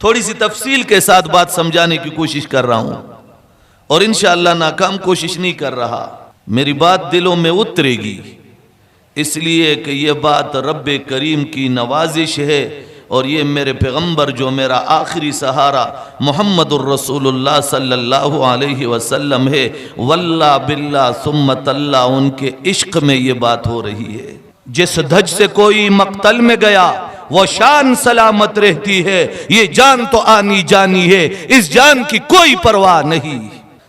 تھوڑی سی تفصیل کے ساتھ بات سمجھانے کی کوشش کر رہا ہوں اور انشاءاللہ ناکام کوشش نہیں کر رہا. میری بات دلوں میں اترے گی اس لیے کہ یہ بات رب کریم کی نوازش ہے اور یہ میرے پیغمبر جو میرا آخری سہارا محمد الرسول اللہ صلی اللہ علیہ وسلم ہے، واللہ باللہ ثم اللہ ان کے عشق میں یہ بات ہو رہی ہے. جس دھج سے کوئی مقتل میں گیا وہ شان سلامت رہتی ہے، یہ جان تو آنی جانی ہے، اس جان کی کوئی پرواہ نہیں.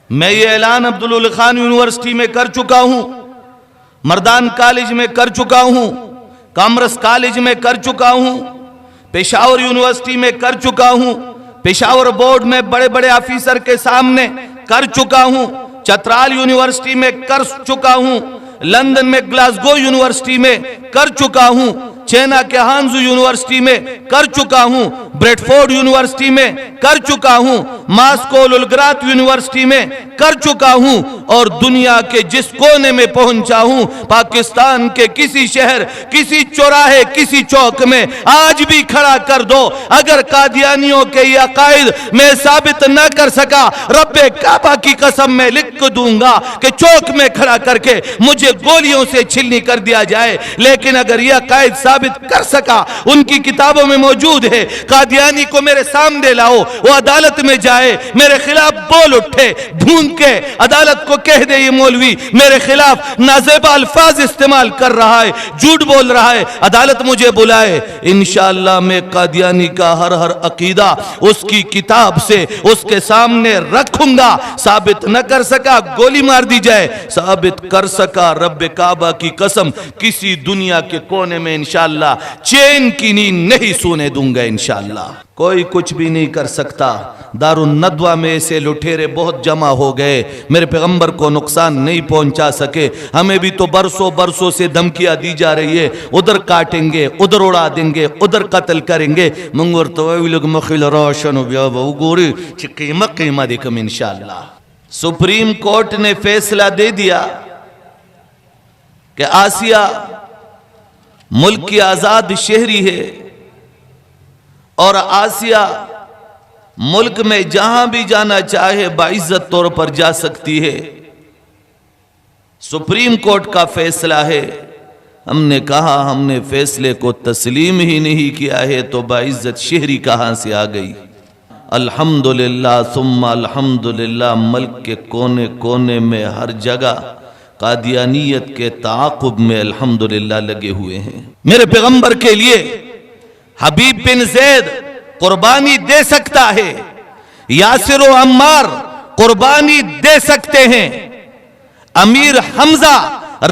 میں یہ اعلان عبدالعلی خان یونیورسٹی میں کر چکا ہوں، مردان کالج میں کر چکا ہوں، کامرس کالج میں کر چکا ہوں، پشاور یونیورسٹی میں کر چکا ہوں، پشاور بورڈ میں بڑے بڑے آفیسر کے سامنے کر چکا ہوں، چترال یونیورسٹی میں کر چکا ہوں، لندن میں گلاسگو یونیورسٹی میں کر چکا ہوں، چینا کے ہانزو یونیورسٹی میں کر چکا ہوں، بریڈفورڈ یونیورسٹی میں کر چکا ہوں، ماسکو لولگرات یونیورسٹی میں کر چکا ہوں، اور دنیا کے جس کونے میں پہنچا ہوں، پاکستان کے کسی شہر، کسی چوراہے، کسی چوک میں آج بھی کھڑا کر دو. اگر قادیانیوں کے یہ عقائد میں ثابت نہ کر سکا، رب کعبہ کی قسم میں لکھ دوں گا کہ چوک میں کھڑا کر کے مجھے گولیوں سے چھلنی کر دیا جائے. لیکن اگر یہ عقائد ثابت کر سکا، ان کی کتابوں میں موجود ہے، قادیانی کو میرے سامنے لاؤ، وہ عدالت میں جائے، میرے خلاف بول اٹھے، بھونک کے عدالت کو کہہ دے یہ مولوی میرے خلاف نازیبہ الفاظ استعمال کر رہا ہے، جھوٹ بول رہا ہے، عدالت مجھے بلائے، انشاءاللہ میں قادیانی کا ہر عقیدہ اس کی کتاب سے اس کے سامنے رکھوں گا. ثابت نہ کر سکا گولی مار دی جائے، ثابت کر سکا رب کعبہ کی قسم کسی دنیا کے کونے میں انشاءاللہ چین کی نیند نہیں سونے دوں گا. انشاءاللہ کوئی کچھ بھی نہیں کر سکتا. دارالندوہ میں ایسے لٹیرے بہت جمع ہو گئے، میرے پیغمبر کو نقصان نہیں پہنچا سکے. ہمیں بھی تو برسوں سے دھمکیاں دی جا رہی ہے، ادھر کاٹیں گے، ادھر اڑا دیں گے، ادھر قتل کریں گے. منگر تو لوگ مخیل روشن گوری قیمہ دیکھم. انشاءاللہ سپریم کورٹ نے فیصلہ دے دیا کہ آسیہ ملک کی آزاد شہری ہے اور آسیہ ملک میں جہاں بھی جانا چاہے باعزت طور پر جا سکتی ہے. سپریم کورٹ کا فیصلہ ہے. ہم نے کہا ہم نے فیصلے کو تسلیم ہی نہیں کیا ہے تو باعزت شہری کہاں سے آ گئی. الحمدللہ ثم الحمدللہ ملک کے کونے کونے میں ہر جگہ قادیانیت کے تعاقب میں الحمدللہ لگے ہوئے ہیں. میرے پیغمبر کے لیے حبیب بن زید قربانی دے سکتا ہے، یاسر و عمار قربانی دے سکتے ہیں، امیر حمزہ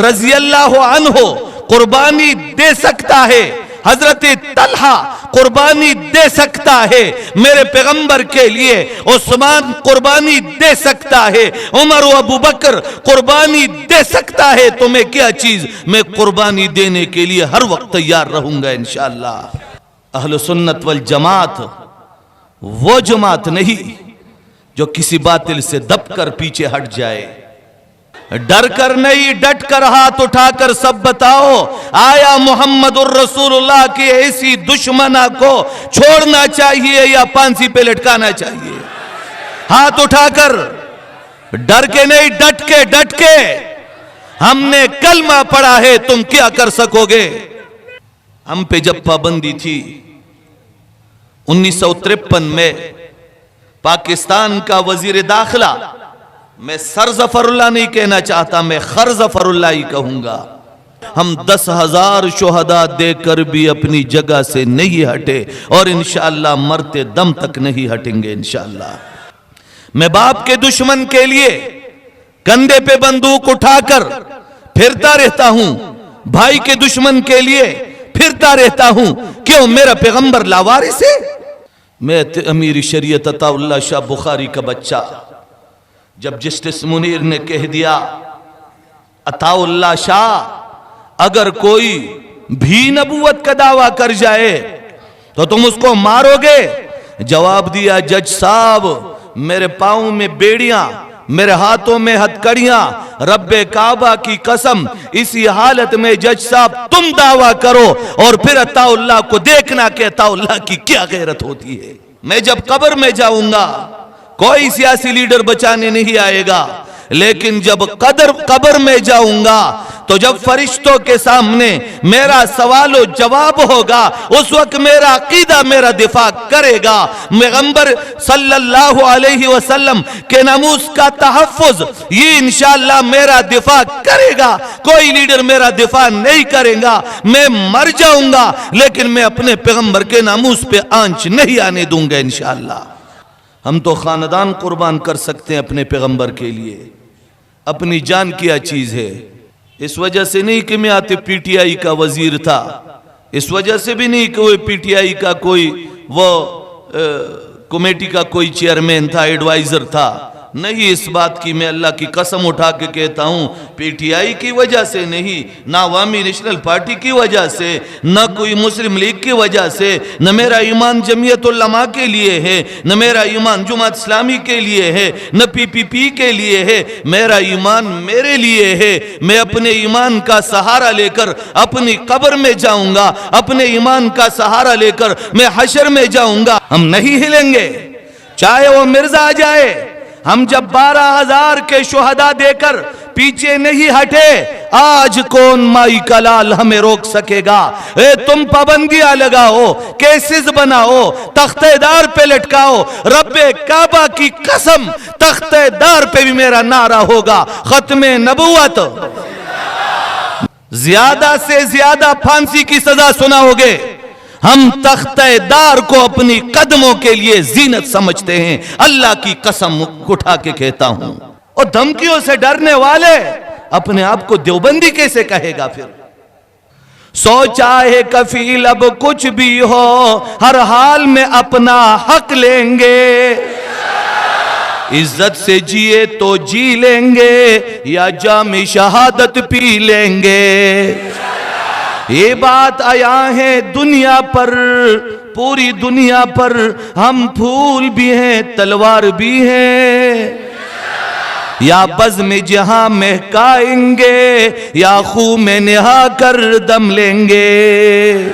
رضی اللہ عنہ قربانی دے سکتا ہے، حضرت طلحہ قربانی دے سکتا ہے. میرے پیغمبر کے لیے عثمان قربانی دے سکتا ہے، عمر و ابو بکر قربانی دے سکتا ہے. تو میں کیا چیز، میں قربانی دینے کے لیے ہر وقت تیار رہوں گا انشاءاللہ. اہل سنت والجماعت وہ جماعت نہیں جو کسی باطل سے دب کر پیچھے ہٹ جائے. ڈر کر نہیں، ڈٹ کر ہاتھ اٹھا کر سب بتاؤ، آیا محمد الرسول اللہ کی ایسی دشمنہ کو چھوڑنا چاہیے یا پھانسی پہ لٹکانا چاہیے؟ ہاتھ اٹھا کر، ڈر کے نہیں، ڈٹ کے. ہم نے کلمہ پڑھا ہے، تم کیا کر سکو گے؟ ہم پہ جب پابندی تھی 1953 میں، پاکستان کا وزیر داخلہ، میں سر ظفر اللہ نہیں کہنا چاہتا، میں خر ظفر اللہ ہی کہوں گا، ہم 10,000 شہداء دے کر بھی اپنی جگہ سے نہیں ہٹے اور انشاءاللہ مرتے دم تک نہیں ہٹیں گے انشاءاللہ. میں باپ کے دشمن کے لیے کندھے پہ بندوق اٹھا کر پھرتا رہتا ہوں، بھائی کے دشمن کے لیے پھرتا رہتا ہوں. کیوں؟ میرا پیغمبر لاوارث ہے. میں امیر شریعت عطا اللہ شاہ بخاری کا بچہ، جب جسٹس منیر نے کہہ دیا عطا اللہ شاہ اگر کوئی بھی نبوت کا دعویٰ کر جائے تو تم اس کو مارو گے؟ جواب دیا جج صاحب میرے پاؤں میں بیڑیاں، میرے ہاتھوں میں ہتھکڑیاں، رب کعبہ کی قسم اسی حالت میں جج صاحب تم دعویٰ کرو اور پھر عطا اللہ کو دیکھنا کہ عطا اللہ کی کیا غیرت ہوتی ہے. میں جب قبر میں جاؤں گا کوئی سیاسی لیڈر بچانے نہیں آئے گا، لیکن جب قبر میں جاؤں گا تو جب فرشتوں کے سامنے میرا سوال و جواب ہوگا، اس وقت میرا عقیدہ میرا دفاع کرے گا۔ پیغمبر صلی اللہ علیہ وسلم کے ناموس کا تحفظ یہ انشاءاللہ میرا دفاع کرے گا، کوئی لیڈر میرا دفاع نہیں کرے گا۔ میں مر جاؤں گا لیکن میں اپنے پیغمبر کے ناموس پہ آنچ نہیں آنے دوں گا انشاءاللہ۔ ہم تو خاندان قربان کر سکتے ہیں اپنے پیغمبر کے لیے، اپنی جان کیا چیز ہے۔ اس وجہ سے نہیں کہ میں آتے پی ٹی آئی کا وزیر تھا، اس وجہ سے بھی نہیں کہ وہ پی ٹی آئی کا کوئی وہ کمیٹی کا کوئی چیئرمین تھا، ایڈوائزر تھا، نہیں، اس بات کی میں اللہ کی قسم اٹھا کے کہتا ہوں، پی ٹی آئی کی وجہ سے نہیں، نہ عوامی نیشنل پارٹی کی وجہ سے، نہ کوئی مسلم لیگ کی وجہ سے، نہ میرا ایمان جمعیت علماء کے لیے ہے، نہ میرا ایمان جماعت اسلامی کے لیے ہے، نہ پی پی پی کے لیے ہے، میرا ایمان میرے لیے ہے۔ میں اپنے ایمان کا سہارا لے کر اپنی قبر میں جاؤں گا، اپنے ایمان کا سہارا لے کر میں حشر میں جاؤں گا، ہم نہیں ہلیں گے چاہے وہ مرزا آ جائے۔ ہم جب 12,000 کے شہداء دے کر پیچھے نہیں ہٹے، آج کون مائی کا لال ہمیں روک سکے گا؟ تم پابندیاں لگاؤ، کیسز بناؤ، تختہ دار پہ لٹکاؤ، رب کعبہ کی قسم تختہ دار پہ بھی میرا نعرہ ہوگا، ختم نبوت۔ زیادہ سے زیادہ پھانسی کی سزا سناؤ گے، ہم تختہ دار کو اپنی قدموں کے لیے زینت سمجھتے ہیں، اللہ کی قسم اٹھا کے کہتا ہوں۔ اور دھمکیوں سے ڈرنے والے اپنے آپ کو دیوبندی کیسے کہے گا پھر؟ سوچا ہے کفیل اب کچھ بھی ہو، ہر حال میں اپنا حق لیں گے، عزت سے جیے تو جی لیں گے یا جام شہادت پی لیں گے۔ یہ بات آیا ہے دنیا پر، پوری دنیا پر، ہم پھول بھی ہیں تلوار بھی ہیں، یا بزم جہاں مہکائیں گے یا خون میں نہا کر دم لیں گے۔